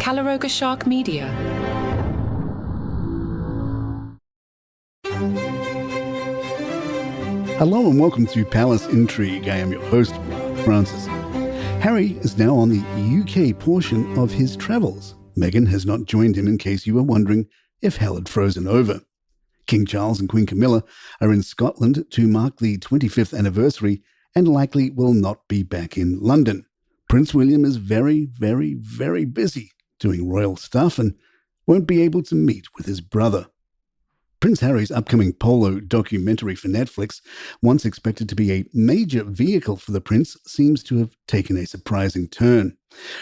Calaroga Shark Media. Hello and welcome to Palace Intrigue. I am your host, Mark Francis. Harry is now on the UK portion of his travels. Meghan has not joined him, in case you were wondering if hell had frozen over. King Charles and Queen Camilla are in Scotland to mark the 25th anniversary and likely will not be back in London. Prince William is very, very, very busy doing royal stuff and won't be able to meet with his brother. Prince Harry's upcoming polo documentary for Netflix, once expected to be a major vehicle for the prince, seems to have taken a surprising turn.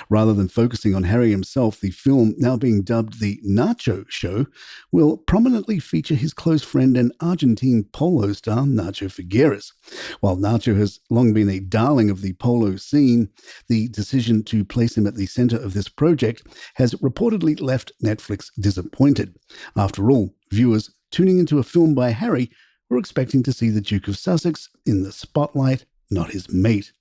Rather than focusing on Harry himself, the film, now being dubbed The Nacho Show, will prominently feature his close friend and Argentine polo star Nacho Figueres. While Nacho has long been a darling of the polo scene, the decision to place him at the center of this project has reportedly left Netflix disappointed. After all, viewers tuning into a film by Harry were expecting to see the Duke of Sussex in the spotlight, not his mate.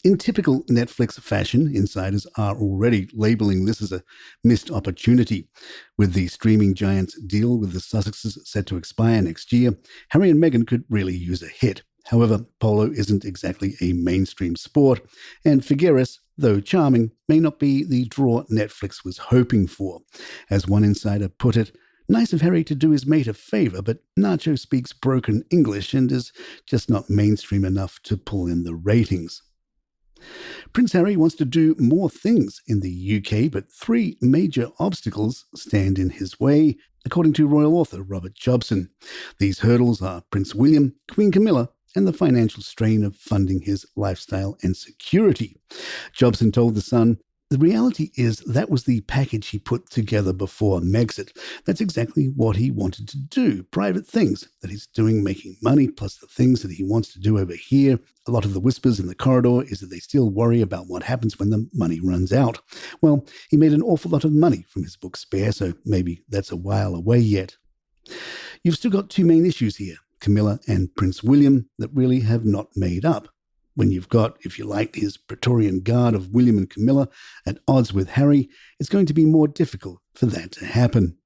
In typical Netflix fashion, insiders are already labeling this as a missed opportunity. With the streaming giant's deal with the Sussexes set to expire next year, Harry and Meghan could really use a hit. However, polo isn't exactly a mainstream sport, and Figueres, though charming, may not be the draw Netflix was hoping for. As one insider put it, "Nice of Harry to do his mate a favor, but Nacho speaks broken English and is just not mainstream enough to pull in the ratings." Prince Harry wants to do more things in the UK, but three major obstacles stand in his way, according to royal author Robert Jobson. These hurdles are Prince William, Queen Camilla, and the financial strain of funding his lifestyle and security. Jobson told The Sun, "The reality is that was the package he put together before Megxit. That's exactly what he wanted to do. Private things that he's doing, making money, plus the things that he wants to do over here. A lot of the whispers in the corridor is that they still worry about what happens when the money runs out. Well, he made an awful lot of money from his book Spare, so maybe that's a while away yet." You've still got two main issues here, Camilla and Prince William, that really have not made up. When you've got, if you like, his Praetorian Guard of William and Camilla at odds with Harry, it's going to be more difficult for that to happen.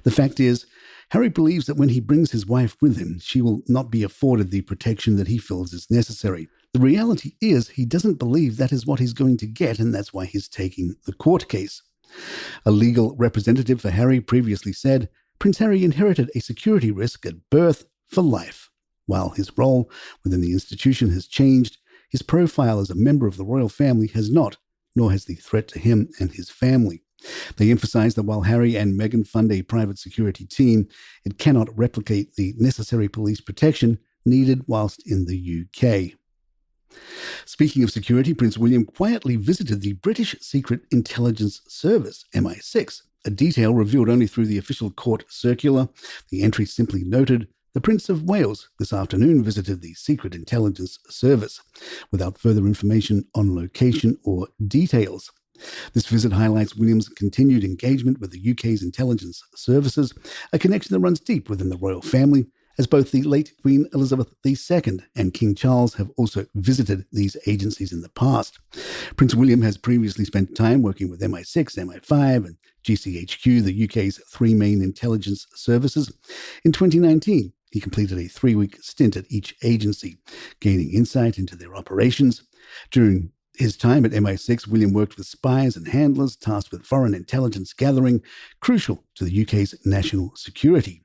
The fact is, Harry believes that when he brings his wife with him, she will not be afforded the protection that he feels is necessary. The reality is, he doesn't believe that is what he's going to get, and that's why he's taking the court case. A legal representative for Harry previously said, "Prince Harry inherited a security risk at birth for life. While his role within the institution has changed, his profile as a member of the royal family has not, nor has the threat to him and his family." They emphasize that while Harry and Meghan fund a private security team, it cannot replicate the necessary police protection needed whilst in the UK. Speaking of security, Prince William quietly visited the British Secret Intelligence Service, MI6, a detail revealed only through the official court circular. The entry simply noted, "The Prince of Wales this afternoon visited the Secret Intelligence Service," without further information on location or details. This visit highlights William's continued engagement with the UK's intelligence services, a connection that runs deep within the royal family, as both the late Queen Elizabeth II and King Charles have also visited these agencies in the past. Prince William has previously spent time working with MI6, MI5 and GCHQ, the UK's three main intelligence services. In 2019, he completed a 3-week stint at each agency, gaining insight into their operations. During his time at MI6, William worked with spies and handlers tasked with foreign intelligence gathering, crucial to the UK's national security.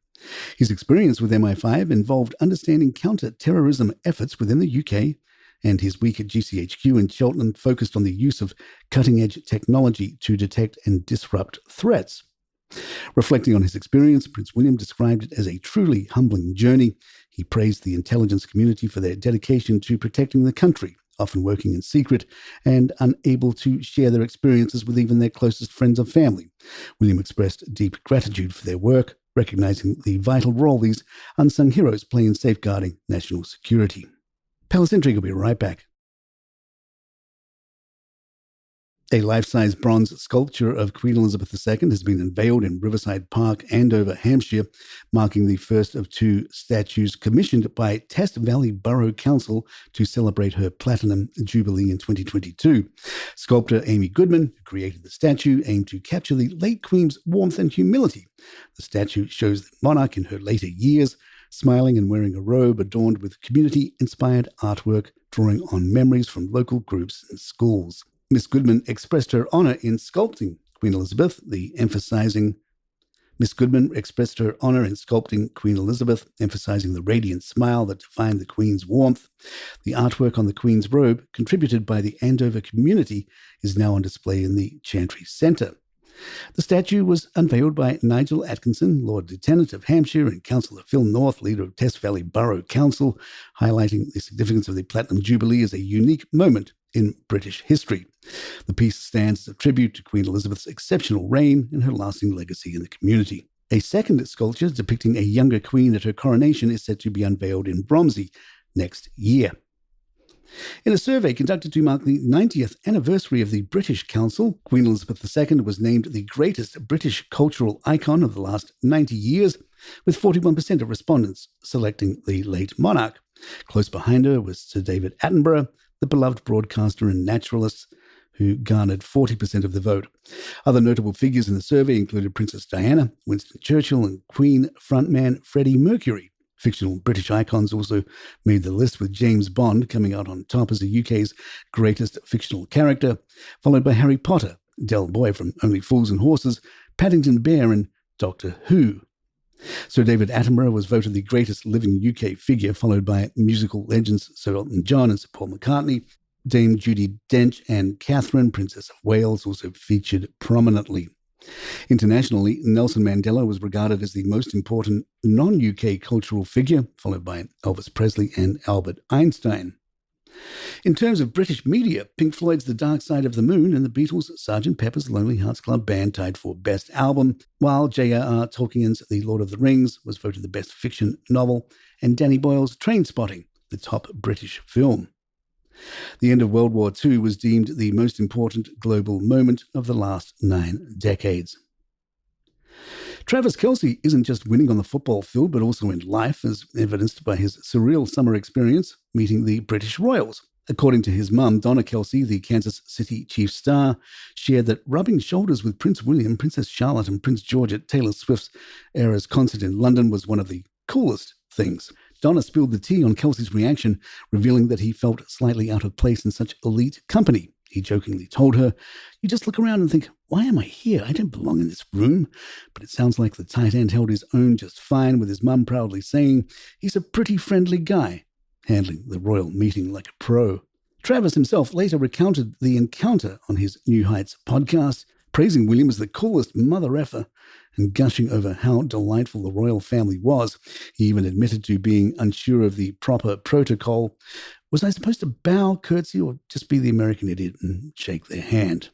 His experience with MI5 involved understanding counter-terrorism efforts within the UK, and his week at GCHQ in Cheltenham focused on the use of cutting-edge technology to detect and disrupt threats. Reflecting on his experience, Prince William described it as a truly humbling journey. He praised the intelligence community for their dedication to protecting the country, often working in secret and unable to share their experiences with even their closest friends or family. William expressed deep gratitude for their work, recognizing the vital role these unsung heroes play in safeguarding national security. Palace Intrigue will be right back. A life-size bronze sculpture of Queen Elizabeth II has been unveiled in Riverside Park, Andover, Hampshire, marking the first of two statues commissioned by Test Valley Borough Council to celebrate her Platinum Jubilee in 2022. Sculptor Amy Goodman, who created the statue, aimed to capture the late Queen's warmth and humility. The statue shows the monarch in her later years, smiling and wearing a robe adorned with community-inspired artwork, drawing on memories from local groups and schools. Miss Goodman expressed her honor in sculpting Queen Elizabeth, emphasizing Queen Elizabeth, emphasizing the radiant smile that defined the Queen's warmth. The artwork on the Queen's robe, contributed by the Andover community, is now on display in the Chantry Centre. The statue was unveiled by Nigel Atkinson, Lord Lieutenant of Hampshire and Councillor Phil North, leader of Test Valley Borough Council, highlighting the significance of the Platinum Jubilee as a unique moment in British history. The piece stands as a tribute to Queen Elizabeth's exceptional reign and her lasting legacy in the community. A second sculpture depicting a younger queen at her coronation is set to be unveiled in Bromsey next year. In a survey conducted to mark the 90th anniversary of the British Council, Queen Elizabeth II was named the greatest British cultural icon of the last 90 years, with 41% of respondents selecting the late monarch. Close behind her was Sir David Attenborough, the beloved broadcaster and naturalist, who garnered 40% of the vote. Other notable figures in the survey included Princess Diana, Winston Churchill, and Queen frontman Freddie Mercury. Fictional British icons also made the list, with James Bond coming out on top as the UK's greatest fictional character, followed by Harry Potter, Del Boy from Only Fools and Horses, Paddington Bear, and Doctor Who. Sir David Attenborough was voted the greatest living UK figure, followed by musical legends Sir Elton John and Sir Paul McCartney. Dame Judi Dench and Catherine, Princess of Wales, also featured prominently. Internationally, Nelson Mandela was regarded as the most important non-UK cultural figure, followed by Elvis Presley and Albert Einstein. In terms of British media, Pink Floyd's The Dark Side of the Moon and the Beatles' Sgt. Pepper's Lonely Hearts Club Band tied for Best Album, while J.R.R. Tolkien's The Lord of the Rings was voted the Best Fiction Novel, and Danny Boyle's Trainspotting, the top British film. The end of World War II was deemed the most important global moment of the last 9 decades. Travis Kelce isn't just winning on the football field, but also in life, as evidenced by his surreal summer experience meeting the British Royals. According to his mum, Donna Kelce, the Kansas City Chiefs star, shared that rubbing shoulders with Prince William, Princess Charlotte, and Prince George at Taylor Swift's Eras concert in London was one of the coolest things. Donna spilled the tea on Kelce's reaction, revealing that he felt slightly out of place in such elite company. He jokingly told her, "You just look around and think, why am I here? I don't belong in this room." But it sounds like the tight end held his own just fine, with his mum proudly saying he's a pretty friendly guy, handling the royal meeting like a pro. Travis himself later recounted the encounter on his New Heights podcast, praising William as the coolest mother effer and gushing over how delightful the royal family was. He even admitted to being unsure of the proper protocol. Was I supposed to bow, curtsy, or just be the American idiot and shake their hand?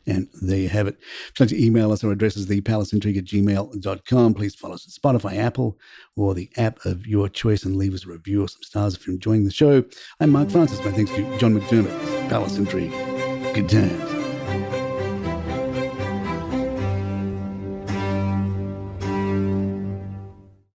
And there you have it. If you'd like to email us, our address is thepalaceintrigue@gmail.com. Please follow us on Spotify, Apple, or the app of your choice, and leave us a review or some stars if you're enjoying the show. I'm Mark Francis. My thanks to John McDermott, Palace Intrigue. Good times.